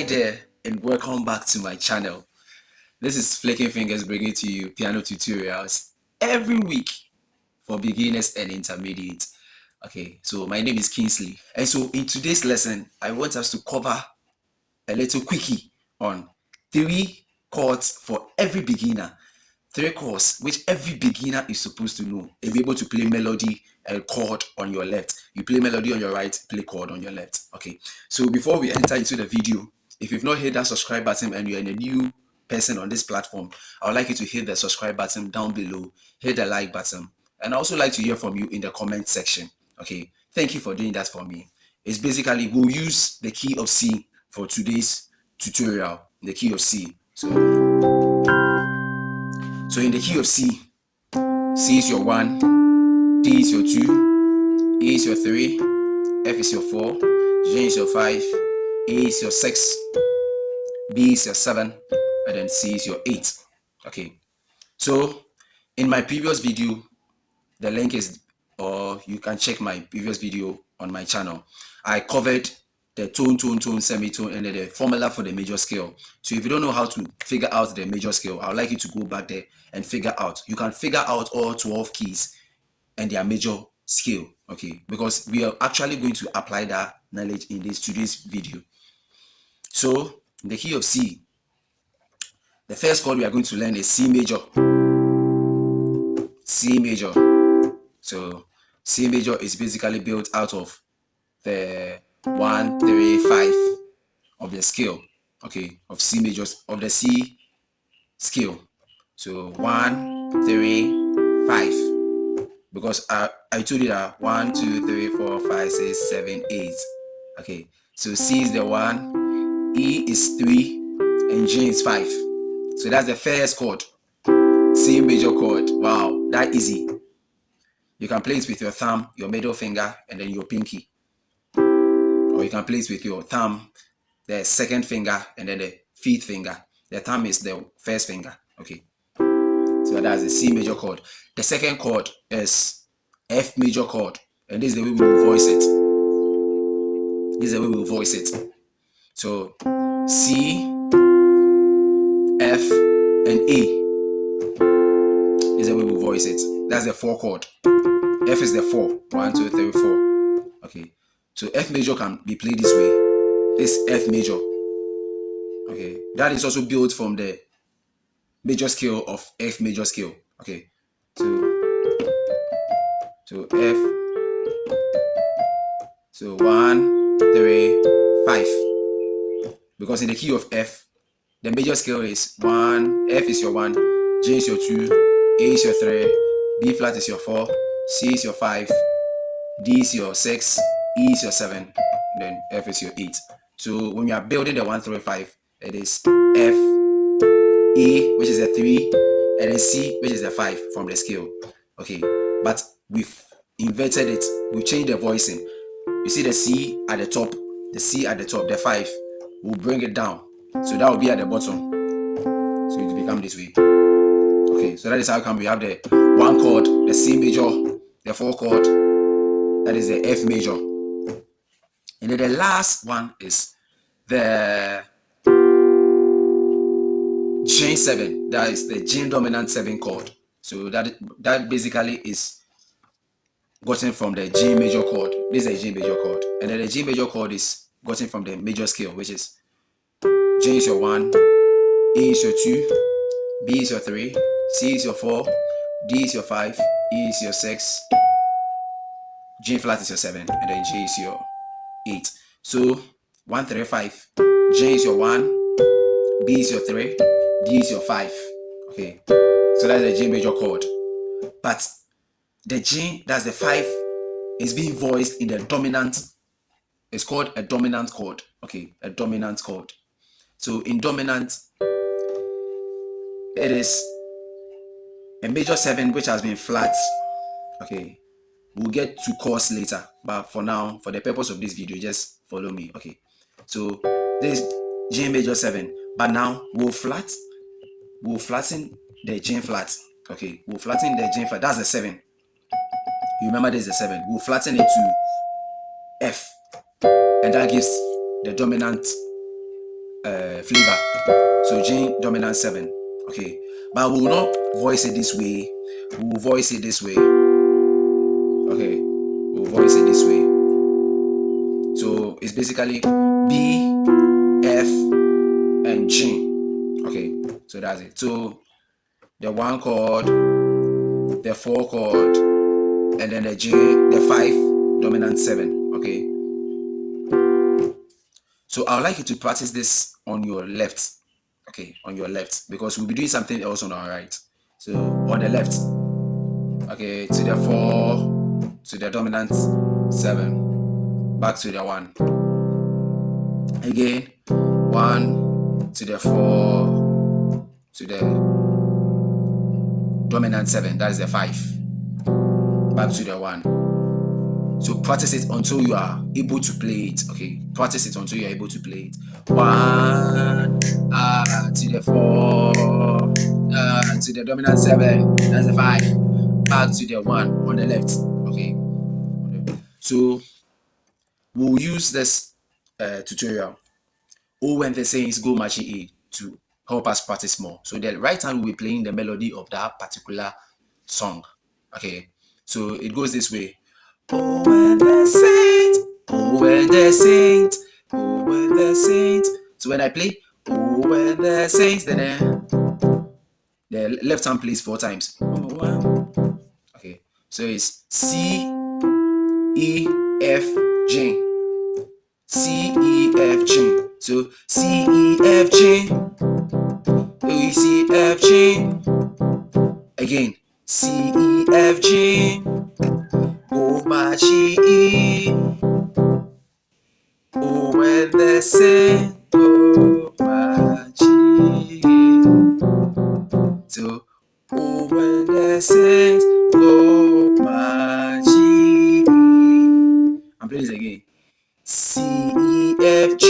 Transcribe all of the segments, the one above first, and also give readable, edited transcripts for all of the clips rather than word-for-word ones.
there, and welcome back to my channel. This is Flicking Fingers bringing to you piano tutorials every week for beginners and intermediate. Okay, so my name is Kingsley, and so in today's lesson I want us to cover a little quickie on 3 chords for every beginner. 3 chords which every beginner is supposed to know and be able to play melody and chord on your left. You play melody on your right, play chord on your left. Okay, so before we enter into the video, if you've not hit that subscribe button and you're a new person on this platform, I would like you to hit the subscribe button down below, hit the like button, and I also like to hear from you in the comment section. Okay, thank you for doing that for me. It's basically, we'll use the key of C for today's tutorial, the key of C. So in the key of C, C is your 1, D is your 2, E is your 3, F is your 4, G is your 5, A is your 6, B is your 7, and then C is your 8. Okay, so in my previous video, the link is, or you can check my previous video on my channel, I covered the tone, semitone, and then the formula for the major scale. So if you don't know how to figure out the major scale, I would like you to go back there and figure out. You can figure out all 12 keys and their major scale, okay? Because we are actually going to apply that knowledge in today's video. So in the key of C, the first chord we are going to learn is C major. C major. So C major is basically built out of the 1, 3, 5 of the scale, okay, of C major, of the C scale. So 1, 3, 5, because I told you that 1, 2, 3, 4, 5, 6, 7, 8. Okay, so C is the 1, E is 3, and G is 5. So that's the first chord, C major chord. Wow, that easy. You can play it with your thumb, your middle finger, and then your pinky. Or you can play it with your thumb, the second finger, and then the 5th finger. The thumb is the first finger. Okay, so that's the C major chord. The second chord is F major chord, and this is the way we will voice it. This is the way we will voice it. So C, F, and A. This is the way we voice it. That's the 4 chord. F is the 4. 1, 2, 3, 4. Okay. So F major can be played this way. This F major. Okay. That is also built from the major scale of F major scale. Okay. So F. So 1, 3, 5. Because in the key of F, the major scale is 1, F is your 1, G is your 2, A is your 3, B flat is your 4, C is your 5, D is your 6, E is your 7, and then F is your 8. So when you are building the 1, 3, 5, it is F, E, which is the 3, and then C, which is the 5 from the scale. Okay, but we've inverted it. We changed the voicing. You see the C at the top, the 5. We'll bring it down. So that will be at the bottom. So it will become this way. Okay, so that is how come we have the 1 chord, the C major, the 4 chord, that is the F major. And then the last one is the G7, that is the G dominant 7 chord. So that basically is gotten from the G major chord. This is a G major chord. And then the G major chord is gotten from the major scale, which is G is your 1, E is your 2, B is your 3, C is your 4, D is your 5, E is your 6, G flat is your 7, and then G is your 8. So 1, 3, 5. G is your 1, B is your 3, D is your 5. Okay, so that's the G major chord. But the G, that's the 5, is being voiced in the dominant. It's called a dominant chord. Okay, a dominant chord. So in dominant, it is a major 7 which has been flat. Okay, we'll get to chords later, but for now, for the purpose of this video, just follow me. Okay, so this is G major 7, but now we'll flatten the G flat. Okay, we'll flatten the G flat. That's the 7. You remember this is the 7. We'll flatten it to F, and that gives the dominant flavor. So G dominant 7. Okay, but we will not voice it this way. We will voice it this way. Okay, we'll voice it this way. So it's basically B, F, and G. Okay, so that's it. So the 1 chord, the 4 chord, and then the G, the 5 dominant 7. Okay, so I would like you to practice this on your left. Okay, on your left, because we'll be doing something else on our right. So on the left, okay, to the 4, to the dominant 7, back to the 1, again 1 to the 4, to the dominant 7, that's the 5, back to the 1. So practice it until you are able to play it. Okay, practice it until you are able to play it. 1 to the 4, to the dominant 7, that's the 5, back to the 1 on the left. Okay, so we'll use this tutorial when the saints go marching in to help us practice more. So the right hand will be playing the melody of that particular song. Okay, so it goes this way. Oh, when the saints, oh, when the saints, oh, when the saints. So when I play, oh, when the saints, then the left hand plays 4 times. Okay, so it's C, E, F, G. C, E, F, G. So C, E, F, G. E, C, F, G. Again, C, E, F, G. Oh, my G, E. Oh, when the sing. Oh, my G. So, oh, when the sings. Oh, my G. I'm playing this again. C, E, F, G,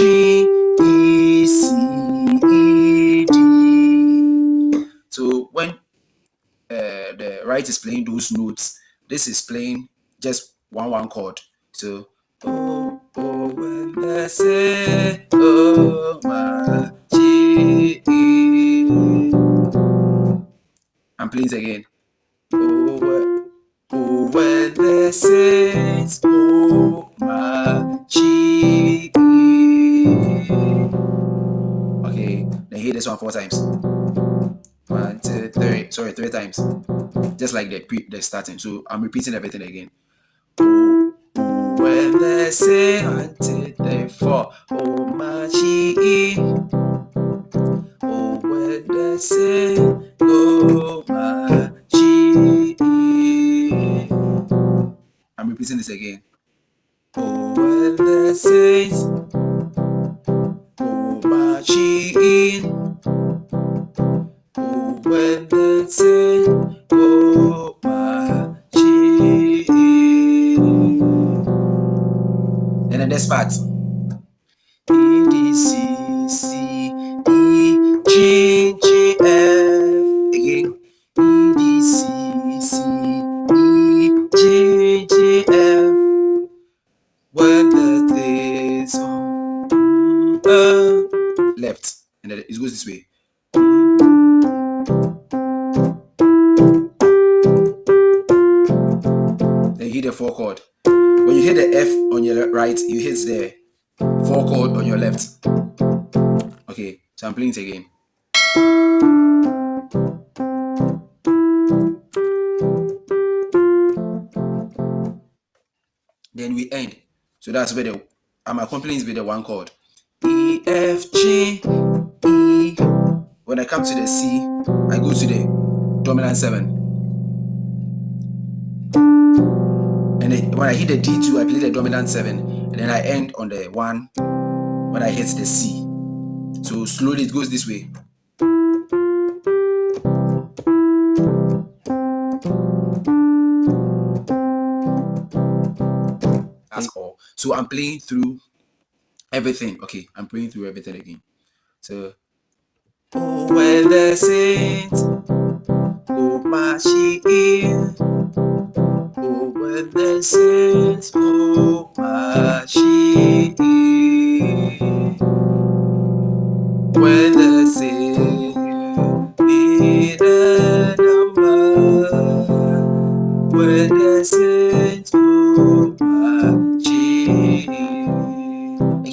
E, C, E, D. So when the right is playing those notes, this is playing just one chord. So oh, oh, when the say, oh, my G, I'm playing it again. Oh, when the saints, oh, my G. Okay, then hit this one 4 times. 1, 2, 3. Sorry, 3 times. Just like the starting. So I'm repeating everything again. Oh, when the say 1, 2, 3, 4. Oh, my G. Oh, when the say, oh, my G. I'm repeating this again. Oh, when the saints, oh, my G. Oh, when the saints, oh, my G. And then this part. E, D, C, C, E, G, G, F. Again. E, D, C, C, E, G, G, F. When the days on left, and then it goes this way. Then you hit the 4 chord. When you hit the F on your right, you hit the 4 chord on your left. Okay, so I'm playing it again. Then we end. So that's where I'm accompanying with the 1 chord. E, F, G, E. When I come to the C, I go to the dominant 7. And then when I hit the D2, I play the dominant 7. And then I end on the 1 when I hit the C. So slowly it goes this way. That's all. So I'm playing through everything. Okay, I'm playing through everything again. So, oh, when the saints go marching in, oh, when the saints go marching in.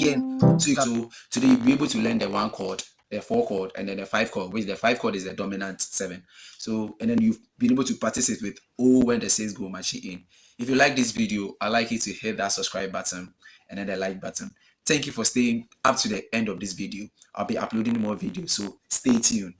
So today you'll be able to learn the 1 chord, the 4 chord, and then the 5 chord, which the 5 chord is the dominant 7. So, and then you've been able to practice it with O when the 6 go marching in. If you like this video, I'd like you to hit that subscribe button and then the like button. Thank you for staying up to the end of this video. I'll be uploading more videos, so stay tuned.